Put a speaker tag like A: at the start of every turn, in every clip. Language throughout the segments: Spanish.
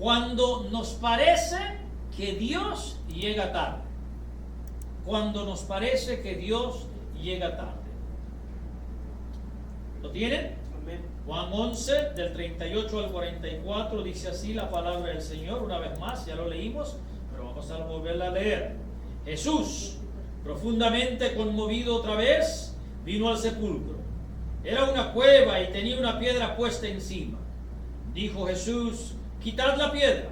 A: Cuando nos parece que Dios llega tarde. Cuando nos parece que Dios llega tarde. ¿Lo tienen?
B: Amén.
A: Juan 11, del 38 al 44, dice así la palabra del Señor. Una vez más, ya lo leímos, pero vamos a volverla a leer. Jesús, profundamente conmovido otra vez, vino al sepulcro. Era una cueva y tenía una piedra puesta encima. Dijo Jesús: quitad la piedra.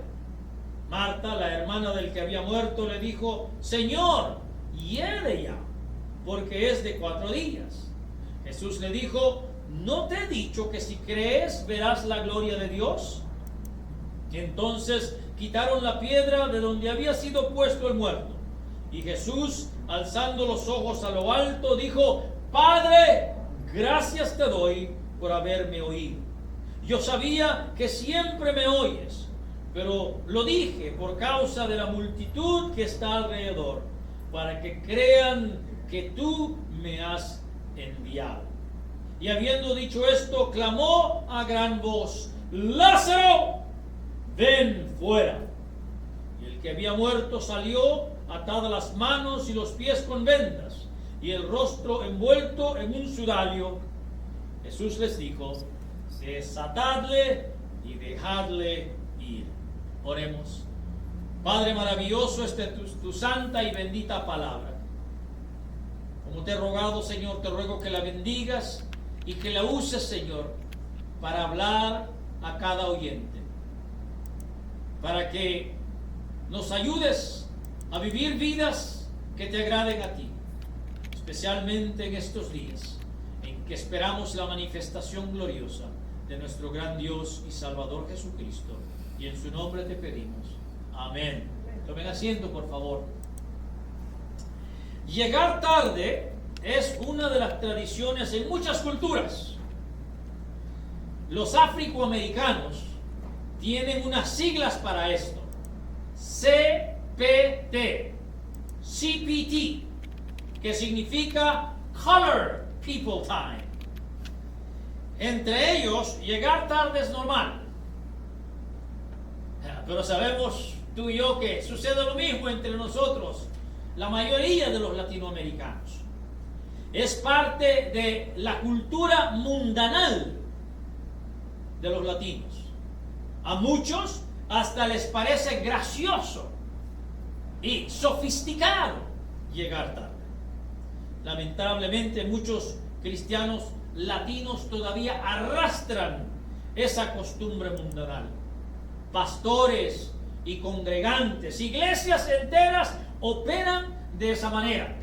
A: Marta, la hermana del que había muerto, le dijo: Señor, hiede ya, porque es de 4 días. Jesús le dijo: ¿no te he dicho que si crees verás la gloria de Dios? Entonces quitaron la piedra de donde había sido puesto el muerto. Y Jesús, alzando los ojos a lo alto, dijo: Padre, gracias te doy por haberme oído. Yo sabía que siempre me oyes, pero lo dije por causa de la multitud que está alrededor, para que crean que tú me has enviado. Y habiendo dicho esto, clamó a gran voz: Lázaro, ven fuera. Y el que había muerto salió, atadas las manos y los pies con vendas, y el rostro envuelto en un sudario. Jesús les dijo: desatadle y dejadle ir. Oremos. Padre maravilloso, esta es tu santa y bendita palabra. Como te he rogado, Señor, te ruego que la bendigas y que la uses, Señor, para hablar a cada oyente, para que nos ayudes a vivir vidas que te agraden a ti, especialmente en estos días en que esperamos la manifestación gloriosa de nuestro gran Dios y Salvador Jesucristo, y en su nombre te pedimos. Amén. Tomen asiento, por favor. Llegar tarde es una de las tradiciones en muchas culturas. Los afroamericanos tienen unas siglas para esto: CPT, que significa Colored People Time. Entre ellos, llegar tarde es normal. Pero sabemos tú y yo que sucede lo mismo entre nosotros, la mayoría de los latinoamericanos. Es parte de la cultura mundanal de los latinos. A muchos hasta les parece gracioso y sofisticado llegar tarde. Lamentablemente muchos cristianos latinos todavía arrastran esa costumbre mundanal. Pastores y congregantes, iglesias enteras operan de esa manera.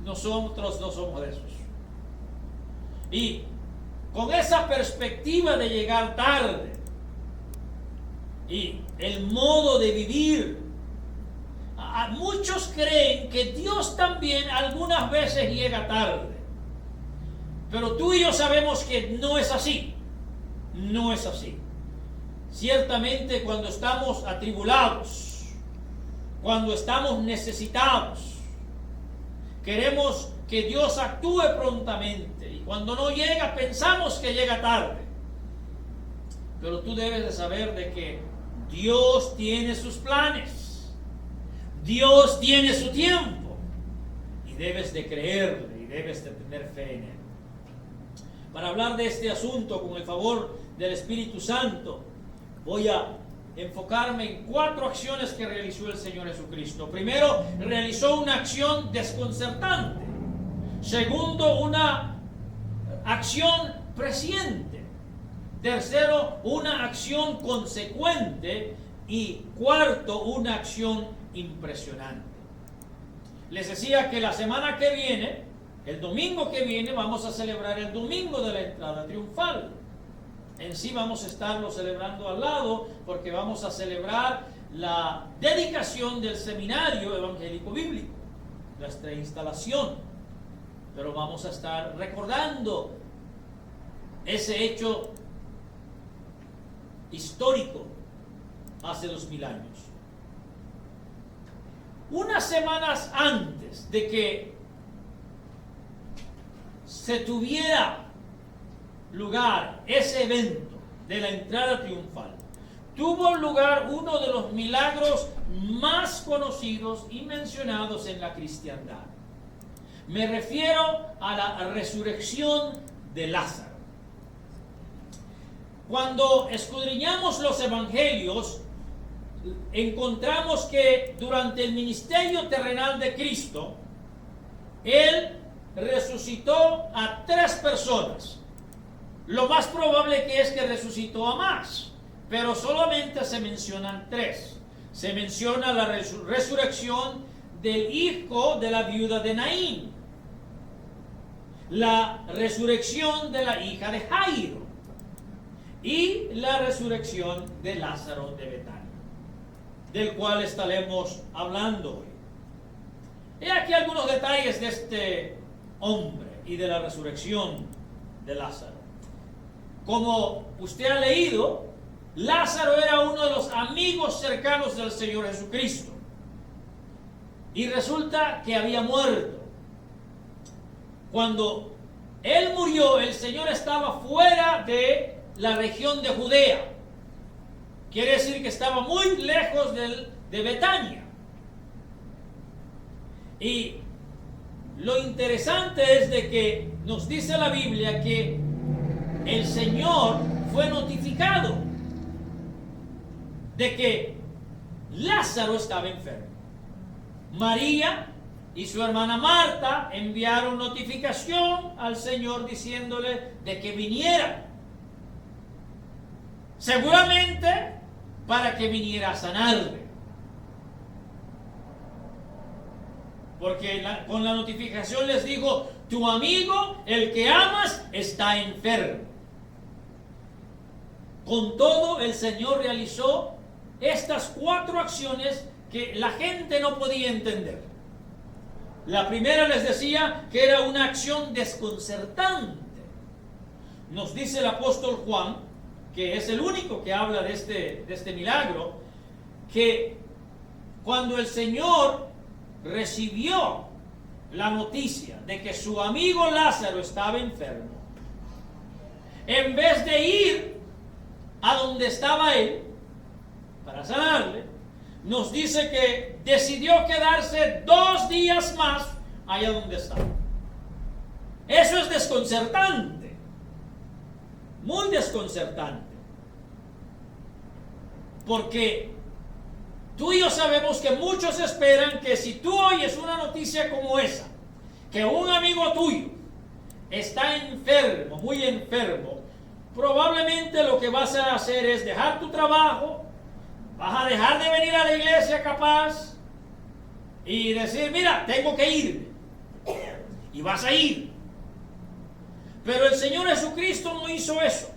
A: Nosotros no somos de esos. Y con esa perspectiva de llegar tarde y el modo de vivir, muchos creen que Dios también algunas veces llega tarde. Pero tú y yo sabemos que no es así. No es así. Ciertamente cuando estamos atribulados, cuando estamos necesitados, queremos que Dios actúe prontamente, y cuando no llega pensamos que llega tarde. Pero tú debes de saber de que Dios tiene sus planes, Dios tiene su tiempo, y debes de creerle y debes de tener fe en él. Para hablar de este asunto con el favor del Espíritu Santo, voy a enfocarme en 4 acciones que realizó el Señor Jesucristo. Primero, realizó una acción desconcertante. Segundo, una acción presciente. Tercero, una acción consecuente. Y cuarto, una acción impresionante. Les decía que la semana que viene, el domingo que viene, vamos a celebrar el domingo de la entrada triunfal. En sí vamos a estarlo celebrando al lado, porque vamos a celebrar la dedicación del seminario evangélico bíblico, nuestra instalación. Pero vamos a estar recordando ese hecho histórico hace 2000 años. Unas semanas antes de que se tuviera lugar ese evento de la entrada triunfal, tuvo lugar uno de los milagros más conocidos y mencionados en la cristiandad. Me refiero a la resurrección de Lázaro. Cuando escudriñamos los evangelios, encontramos que durante el ministerio terrenal de Cristo, Él resucitó a 3 personas. Lo más probable que es que resucitó a más, pero solamente se mencionan 3. Se menciona la resurrección del hijo de la viuda de Naín, la resurrección de la hija de Jairo y la resurrección de Lázaro de Betania, del cual estaremos hablando hoy. He aquí algunos detalles de este hombre y de la resurrección de Lázaro. Como usted ha leído, Lázaro era uno de los amigos cercanos del Señor Jesucristo. Y resulta que había muerto. Cuando él murió, el Señor estaba fuera de la región de Judea. Quiere decir que estaba muy lejos de Betania. Y lo interesante es de que nos dice la Biblia que el Señor fue notificado de que Lázaro estaba enfermo. María y su hermana Marta enviaron notificación al Señor diciéndole de que viniera. Seguramente para que viniera a sanarle. Porque con la notificación les dijo: tu amigo, el que amas, está enfermo. Con todo, el Señor realizó estas 4 acciones que la gente no podía entender. La primera, les decía, que era una acción desconcertante. Nos dice el apóstol Juan, que es el único que habla de este milagro, que cuando el Señor recibió la noticia de que su amigo Lázaro estaba enfermo, en vez de ir a donde estaba él para sanarle, nos dice que decidió quedarse 2 días más allá donde estaba. Eso es desconcertante, muy desconcertante, porque tú y yo sabemos que muchos esperan que si tú oyes una noticia como esa, que un amigo tuyo está enfermo, muy enfermo, probablemente lo que vas a hacer es dejar tu trabajo, vas a dejar de venir a la iglesia capaz y decir: mira, tengo que irme. Y vas a ir. Pero el Señor Jesucristo no hizo eso.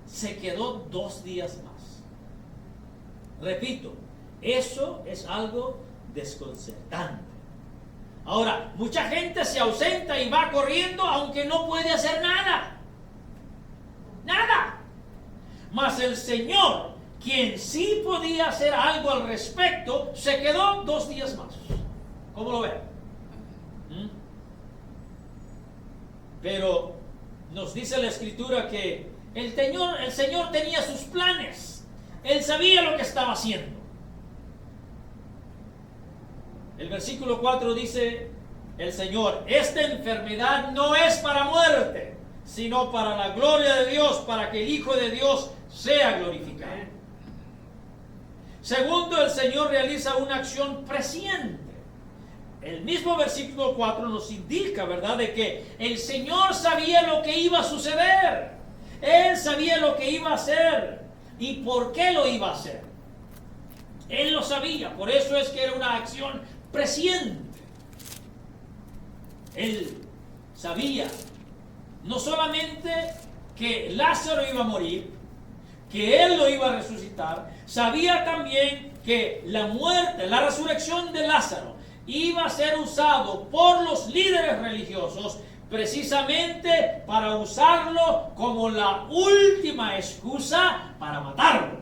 A: Se quedó 2 días más. Repito, eso es algo desconcertante. Ahora, mucha gente se ausenta y va corriendo aunque no puede hacer nada. Nada. Mas el Señor, quien sí podía hacer algo al respecto, se quedó 2 días más. ¿Cómo lo ven? Pero nos dice la Escritura que el Señor tenía sus planes. Él sabía lo que estaba haciendo. El versículo 4 dice el Señor: esta enfermedad no es para muerte, sino para la gloria de Dios, para que el Hijo de Dios sea glorificado. Segundo, el Señor realiza una acción presciente. El mismo versículo 4 nos indica, ¿verdad?, de que el Señor sabía lo que iba a suceder. Él sabía lo que iba a hacer y por qué lo iba a hacer. Él lo sabía, por eso es que era una acción presciente. Él sabía no solamente que Lázaro iba a morir, que él lo iba a resucitar, sabía también que la muerte, la resurrección de Lázaro iba a ser usado por los líderes religiosos precisamente para usarlo como la última excusa para matarlo.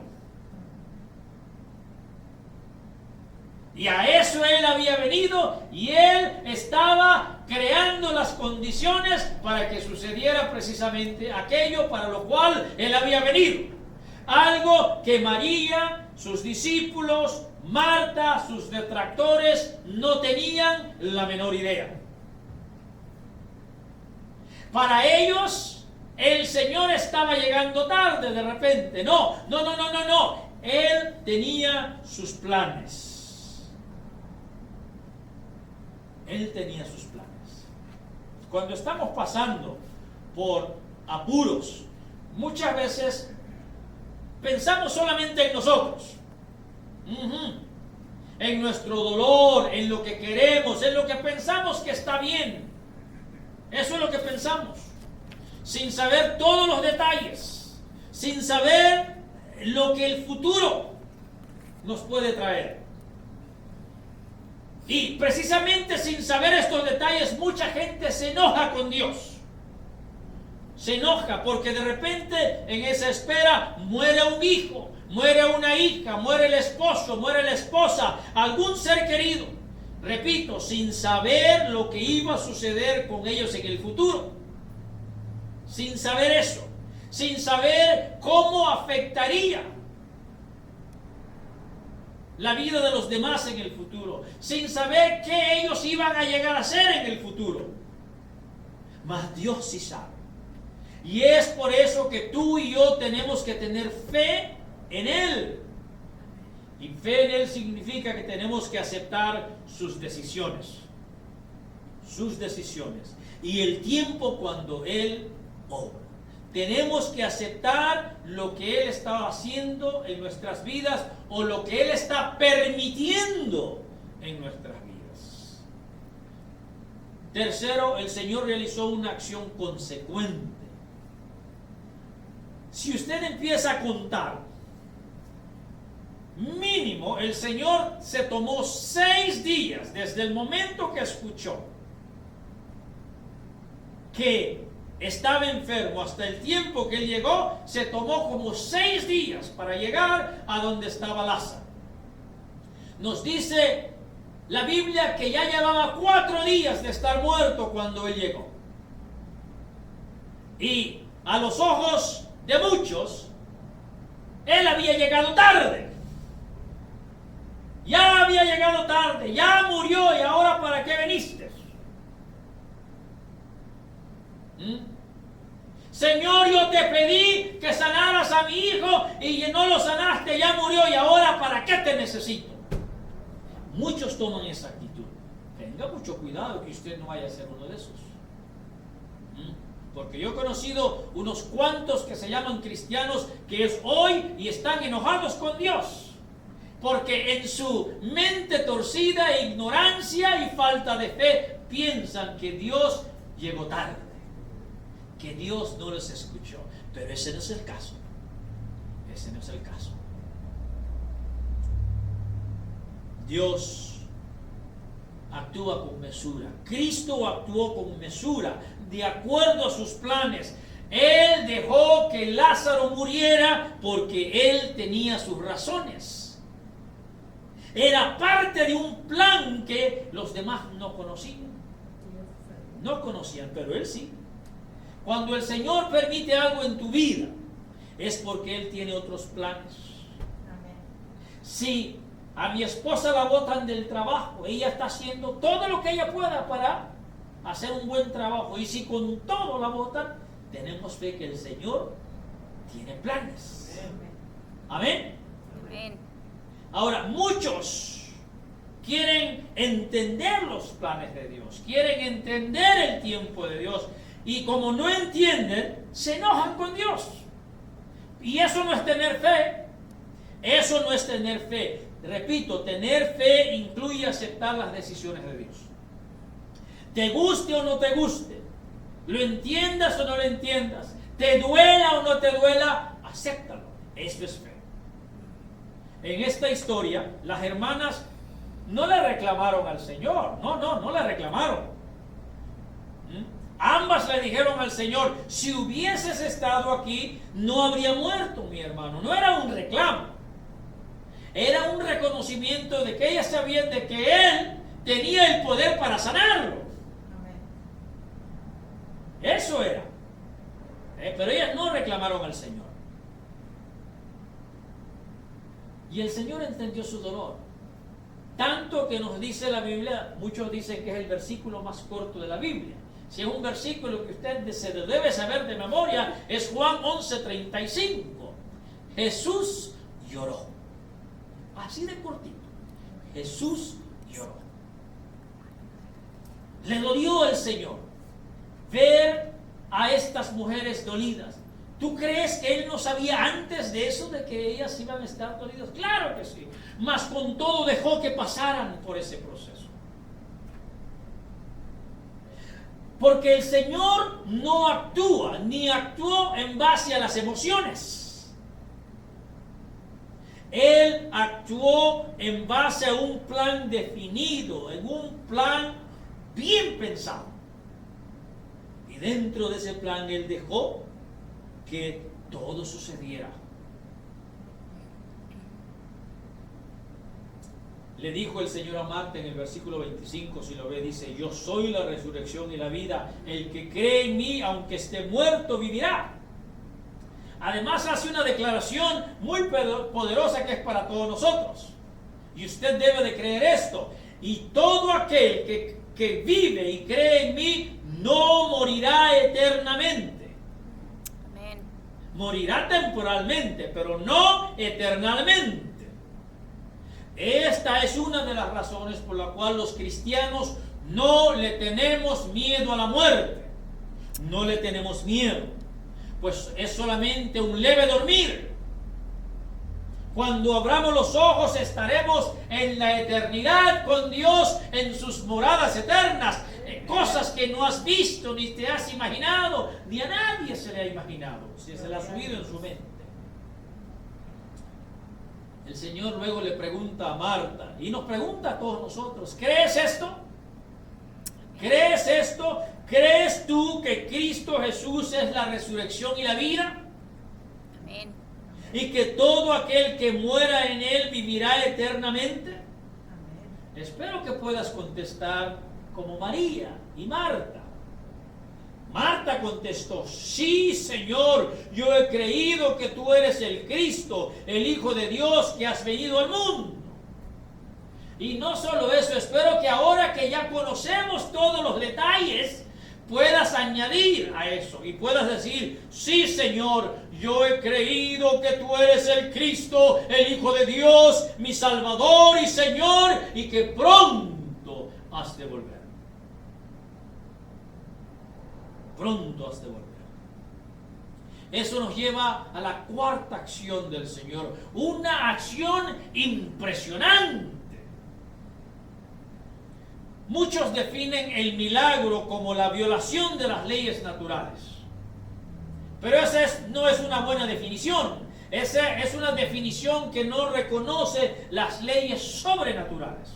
A: Y a eso él había venido, y él estaba creando las condiciones para que sucediera precisamente aquello para lo cual él había venido. Algo que María, sus discípulos, Marta, sus detractores no tenían la menor idea. Para ellos, el Señor estaba llegando tarde de repente. No. Él tenía sus planes. Él tenía sus planes. Cuando estamos pasando por apuros, muchas veces pensamos solamente en nosotros. En nuestro dolor, en lo que queremos, en lo que pensamos que está bien. Eso es lo que pensamos, sin saber todos los detalles, sin saber lo que el futuro nos puede traer. Y precisamente sin saber estos detalles, mucha gente se enoja con Dios. Se enoja porque de repente en esa espera muere un hijo, muere una hija, muere el esposo, muere la esposa, algún ser querido. Repito, sin saber lo que iba a suceder con ellos en el futuro. Sin saber eso. Sin saber cómo afectaría la vida de los demás en el futuro. Sin saber qué ellos iban a llegar a ser en el futuro. Mas Dios sí sabe. Y es por eso que tú y yo tenemos que tener fe en Él. Y fe en Él significa que tenemos que aceptar sus decisiones. Sus decisiones. Y el tiempo cuando Él obra. Tenemos que aceptar lo que Él está haciendo en nuestras vidas o lo que Él está permitiendo en nuestras vidas. Tercero, el Señor realizó una acción consecuente. Si usted empieza a contar, mínimo, el Señor se tomó 6 días desde el momento que escuchó que estaba enfermo hasta el tiempo que Él llegó. Se tomó como 6 días para llegar a donde estaba Lázaro. Nos dice la Biblia que ya llevaba 4 días de estar muerto cuando Él llegó. Y a los ojos de muchos, Él había llegado tarde. Ya había llegado tarde, ya murió, y ahora ¿para qué viniste? Señor, yo te pedí que sanaras a mi hijo y no lo sanaste, ya murió, y ahora ¿para qué te necesito? Muchos toman esa actitud. Tenga mucho cuidado que usted no vaya a ser uno de esos. Porque yo he conocido unos cuantos que se llaman cristianos que es hoy y están enojados con Dios. Porque en su mente torcida, ignorancia y falta de fe, piensan que Dios llegó tarde, que Dios no les escuchó. Pero ese no es el caso. Ese no es el caso. Dios actúa con mesura. Cristo actuó con mesura, de acuerdo a sus planes. Él dejó que Lázaro muriera porque Él tenía sus razones. Era parte de un plan que los demás no conocían. No conocían, pero Él sí. Cuando el Señor permite algo en tu vida, es porque Él tiene otros planes. Amén. Si a mi esposa la botan del trabajo, ella está haciendo todo lo que ella pueda para hacer un buen trabajo. Y si con todo la botan, tenemos fe que el Señor tiene planes. Amén. Amén. Ahora, muchos quieren entender los planes de Dios, quieren entender el tiempo de Dios, y como no entienden, se enojan con Dios. Y eso no es tener fe. Eso no es tener fe. Repito, tener fe incluye aceptar las decisiones de Dios. Te guste o no te guste, lo entiendas o no lo entiendas, te duela o no te duela, acéptalo. Esto es fe. En esta historia, las hermanas no le reclamaron al Señor. No le reclamaron. Ambas le dijeron al Señor: si hubieses estado aquí, no habría muerto mi hermano. No era un reclamo. Era un reconocimiento de que ellas sabían de que Él tenía el poder para sanarlo. Eso era. Pero ellas no reclamaron al Señor. Y el Señor entendió su dolor. Tanto que nos dice la Biblia, muchos dicen que es el versículo más corto de la Biblia. Si es un versículo que usted se debe saber de memoria, es Juan 11:35. Jesús lloró. Así de cortito. Jesús lloró. Le dolió al Señor ver a estas mujeres dolidas. ¿Tú crees que Él no sabía antes de eso, de que ellas iban a estar dolidas? Claro que sí. Mas con todo dejó que pasaran por ese proceso. Porque el Señor no actúa, ni actuó en base a las emociones. Él actuó en base a un plan definido, en un plan bien pensado. Y dentro de ese plan Él dejó que todo sucediera. Le dijo el Señor a Marta en el versículo 25, si lo ve, dice: yo soy la resurrección y la vida, el que cree en mí, aunque esté muerto, vivirá. Además hace una declaración muy poderosa que es para todos nosotros, y usted debe de creer esto: y todo aquel que vive y cree en mí no morirá eternamente.
B: Amén.
A: Morirá temporalmente, pero no eternamente. Esta es una de las razones por la cual los cristianos no le tenemos miedo a la muerte. No le tenemos miedo, pues es solamente un leve dormir. Cuando abramos los ojos estaremos en la eternidad con Dios en sus moradas eternas. Cosas que no has visto ni te has imaginado, ni a nadie se le ha imaginado, si se le ha subido en su mente. El Señor luego le pregunta a Marta, y nos pregunta a todos nosotros: ¿crees esto? ¿Crees esto? ¿Crees tú que Cristo Jesús es la resurrección y la vida?
B: Amén.
A: ¿Y que todo aquel que muera en Él vivirá eternamente? Amén. Espero que puedas contestar como María y Marta. Marta contestó: sí, Señor, yo he creído que tú eres el Cristo, el Hijo de Dios, que has venido al mundo. Y no solo eso, espero que ahora que ya conocemos todos los detalles, puedas añadir a eso y puedas decir: sí, Señor, yo he creído que tú eres el Cristo, el Hijo de Dios, mi Salvador y Señor, y que pronto has de volver. Pronto has de volver. Eso nos lleva a la cuarta acción del Señor, una acción impresionante. Muchos definen el milagro como la violación de las leyes naturales, pero esa no es una buena definición. Esa es una definición que no reconoce las leyes sobrenaturales.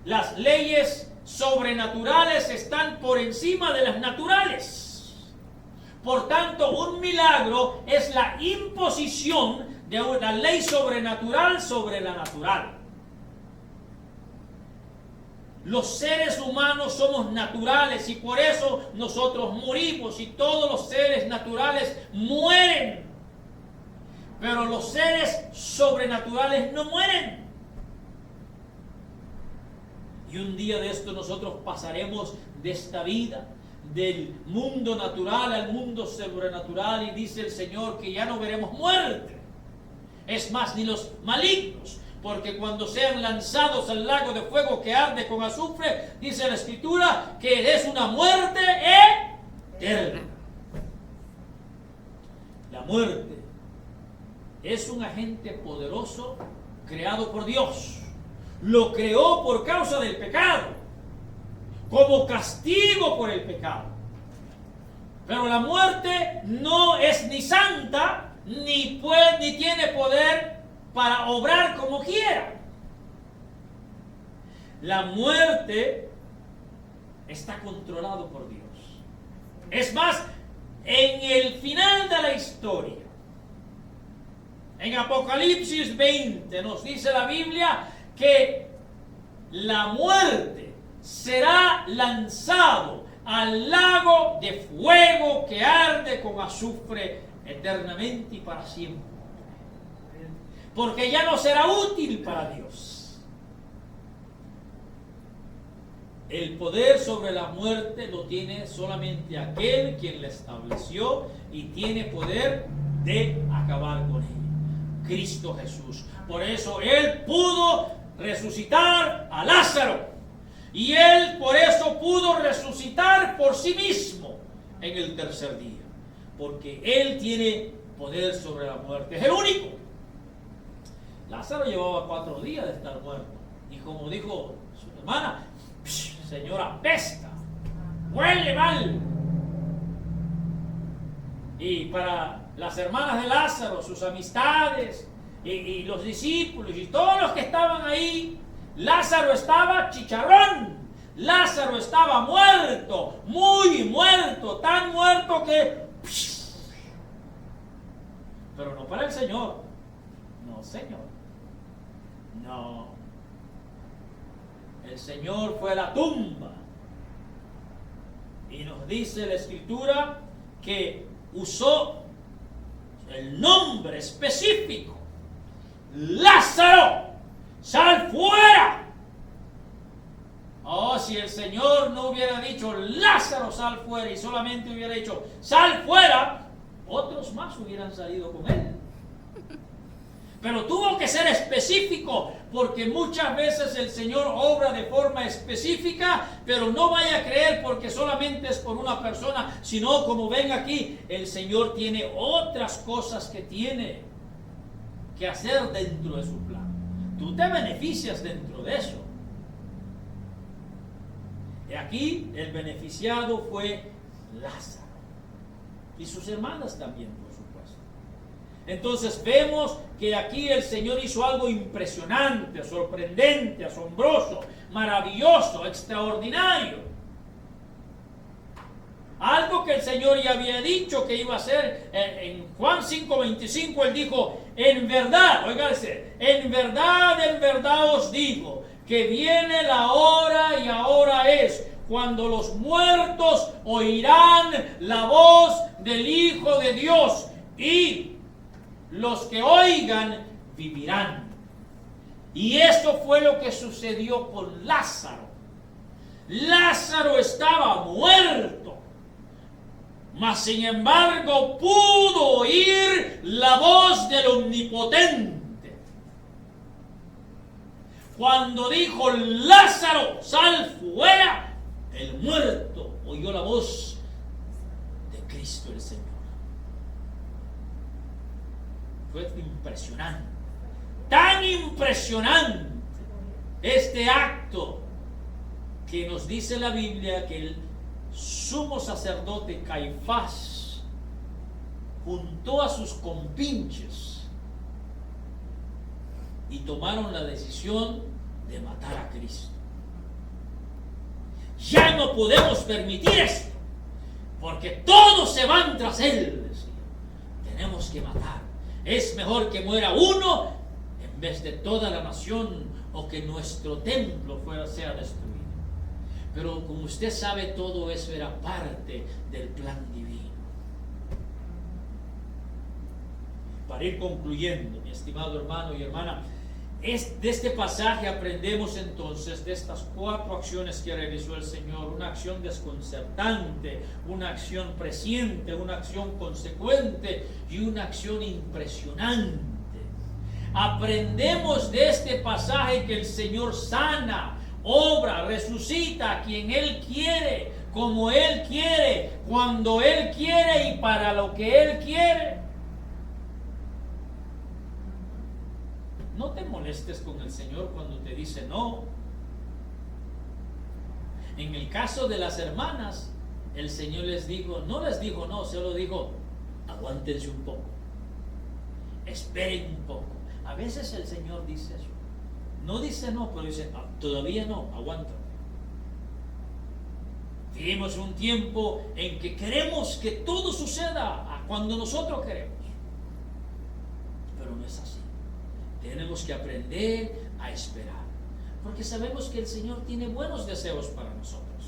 A: Las leyes sobrenaturales están por encima de las naturales. Por tanto, un milagro es la imposición de una ley sobrenatural sobre la natural. Los seres humanos somos naturales y por eso nosotros morimos, y todos los seres naturales mueren. Pero los seres sobrenaturales no mueren. Y un día de esto nosotros pasaremos de esta vida, del mundo natural al mundo sobrenatural, y dice el Señor que ya no veremos muerte. Es más, ni los malignos, porque cuando sean lanzados al lago de fuego que arde con azufre, dice la Escritura que es una muerte eterna. La muerte es un agente poderoso creado por Dios. Lo creó por causa del pecado, como castigo por el pecado. Pero la muerte no es ni santa, ni tiene poder para obrar como quiera. La muerte está controlado por Dios. Es más, en el final de la historia, en Apocalipsis 20, nos dice la Biblia que la muerte será lanzado al lago de fuego que arde con azufre eternamente y para siempre. porque ya no será útil para Dios. El poder sobre la muerte lo tiene solamente aquel quien la estableció y tiene poder de acabar con ella, Cristo Jesús. Por eso Él pudo resucitar a Lázaro, y Él por eso pudo resucitar por sí mismo en el tercer día, porque Él tiene poder sobre la muerte. Es el único. Lázaro llevaba 4 días de estar muerto, y como dijo su hermana, señora, apesta, huele mal. Y para las hermanas de Lázaro, sus amistades y los discípulos y todos los que estaban ahí, Lázaro estaba chicharrón. Lázaro estaba muerto, muy muerto, tan muerto que... Pero no para el Señor. No, Señor. No. El Señor fue a la tumba. Y nos dice la Escritura que usó el nombre específico. Lázaro, sal fuera. Oh, si el Señor no hubiera dicho Lázaro, sal fuera, y solamente hubiera dicho sal fuera, otros más hubieran salido con él. Pero tuvo que ser específico, porque muchas veces el Señor obra de forma específica, pero no vaya a creer porque solamente es por una persona, sino como ven aquí, el Señor tiene otras cosas que tiene que hacer dentro de su plan. Tú te beneficias dentro de eso. Y aquí el beneficiado fue Lázaro y sus hermanas también, por supuesto. Entonces vemos que aquí el Señor hizo algo impresionante, sorprendente, asombroso, maravilloso, extraordinario. Algo que el Señor ya había dicho que iba a hacer. En Juan 5:25 Él dijo, en verdad, oígase, en verdad os digo, que viene la hora y ahora es, cuando los muertos oirán la voz del Hijo de Dios, y los que oigan vivirán. Y esto fue lo que sucedió con Lázaro. Lázaro estaba muerto, mas sin embargo pudo oír la voz del Omnipotente. Cuando dijo Lázaro, sal fuera, el muerto oyó la voz de Cristo el Señor. Fue impresionante, tan impresionante este acto que nos dice la Biblia que el sumo sacerdote Caifás juntó a sus compinches y tomaron la decisión de matar a Cristo. Ya no podemos permitir esto, porque todos se van tras él, decía. Tenemos que matar. Es mejor que muera uno en vez de toda la nación, o que nuestro templo sea destruido. Pero como usted sabe, todo eso era parte del plan divino. Para ir concluyendo, mi estimado hermano y hermana, de este pasaje aprendemos entonces de estas 4 acciones que realizó el Señor: una acción desconcertante, una acción presciente, una acción consecuente y una acción impresionante. Aprendemos de este pasaje que el Señor sana, obra, resucita a quien Él quiere, como Él quiere, cuando Él quiere y para lo que Él quiere. No te molestes con el Señor cuando te dice no. En el caso de las hermanas, el Señor no les dijo no, solo dijo, aguántense un poco, esperen un poco. A veces el Señor dice eso. No dice no, pero dice, todavía no, aguanta. Vivimos un tiempo en que queremos que todo suceda cuando nosotros queremos. Pero no es así. Tenemos que aprender a esperar, porque sabemos que el Señor tiene buenos deseos para nosotros.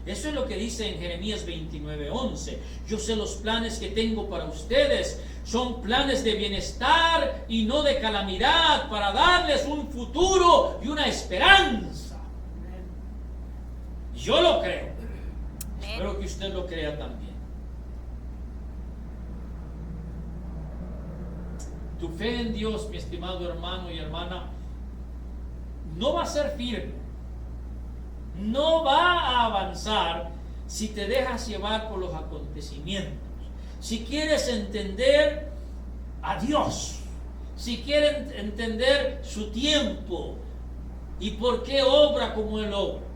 A: Eso es lo que dice en Jeremías 29:11. Yo sé los planes que tengo para ustedes. Son planes de bienestar y no de calamidad, para darles un futuro y una esperanza. Yo lo creo. Espero que usted lo crea también. Tu fe en Dios, mi estimado hermano y hermana, no va a ser firme, no va a avanzar si te dejas llevar por los acontecimientos. Si quieres entender a Dios, si quieres entender su tiempo y por qué obra como Él obra,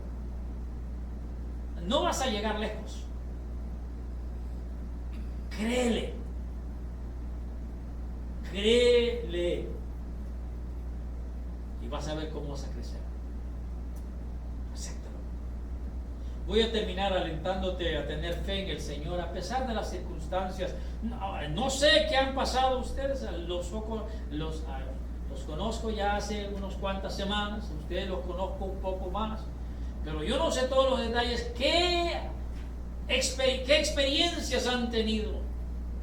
A: no vas a llegar lejos. Créele. Créele. Y vas a ver cómo vas a crecer. Acéptalo. Voy a terminar alentándote a tener fe en el Señor a pesar de las circunstancias. No sé qué han pasado ustedes. Los conozco ya hace unas cuantas semanas. Ustedes los conozco un poco más. Pero yo no sé todos los detalles. ¿Qué experiencias han tenido?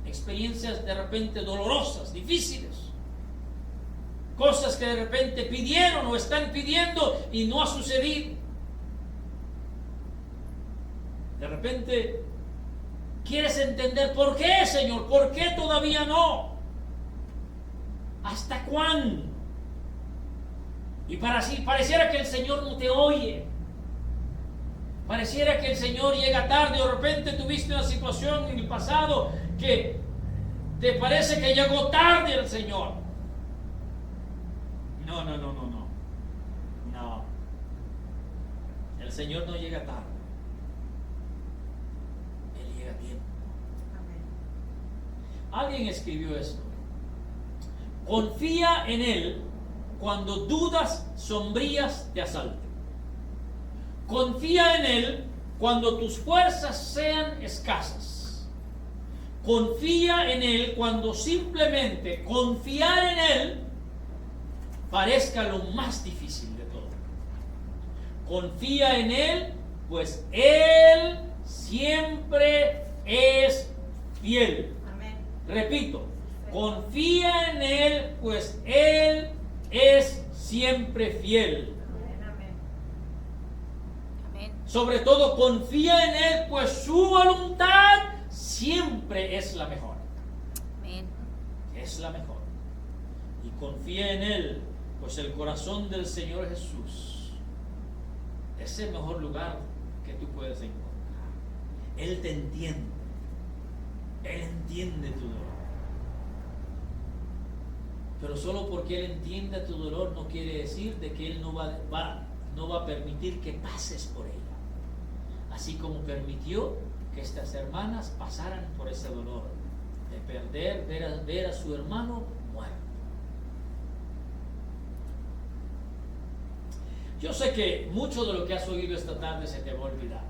A: Experiencias de repente dolorosas, difíciles. Cosas que de repente pidieron o están pidiendo y no ha sucedido. De repente quieres entender por qué, Señor, por qué todavía no. ¿Hasta cuándo? Y pareciera que el Señor no te oye. Pareciera que el Señor llega tarde, o de repente tuviste una situación en el pasado que te parece que llegó tarde el Señor. No. El Señor no llega tarde. Él llega a tiempo. Amén. Alguien escribió esto. Confía en Él cuando dudas sombrías te asalten. Confía en Él cuando tus fuerzas sean escasas. Confía en Él cuando simplemente confiar en Él parezca lo más difícil de todo. Confía en Él, pues Él siempre es fiel. Amén. Repito, confía en Él, pues Él es siempre fiel. Sobre todo confía en Él, pues su voluntad siempre es la mejor. Amén. Es la mejor. Y confía en Él, pues el corazón del Señor Jesús es el mejor lugar que tú puedes encontrar. Él te entiende. Él entiende tu dolor. Pero solo porque Él entienda tu dolor no quiere decir de que Él no va a permitir que pases por ella. Así como permitió que estas hermanas pasaran por ese dolor de ver a su hermano muerto. Yo sé que mucho de lo que has oído esta tarde se te va a olvidar.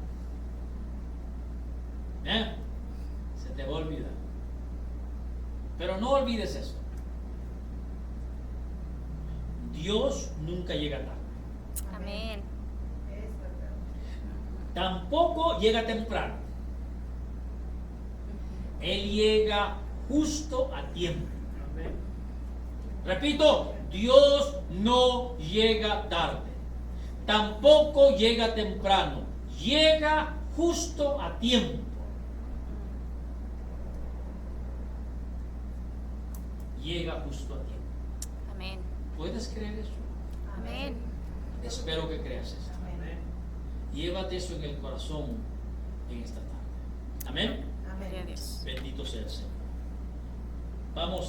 A: Se te va a olvidar. Pero no olvides esto. Dios nunca llega tarde.
B: Amén.
A: Tampoco llega temprano. Él llega justo a tiempo. Repito, Dios no llega tarde. Tampoco llega temprano. Llega justo a tiempo. Llega justo a tiempo.
B: Amén.
A: ¿Puedes creer eso?
B: Amén.
A: Espero que creas eso. Llévate eso en el corazón en esta tarde. Amén.
B: Amén.
A: Bendito sea el Señor. Vamos.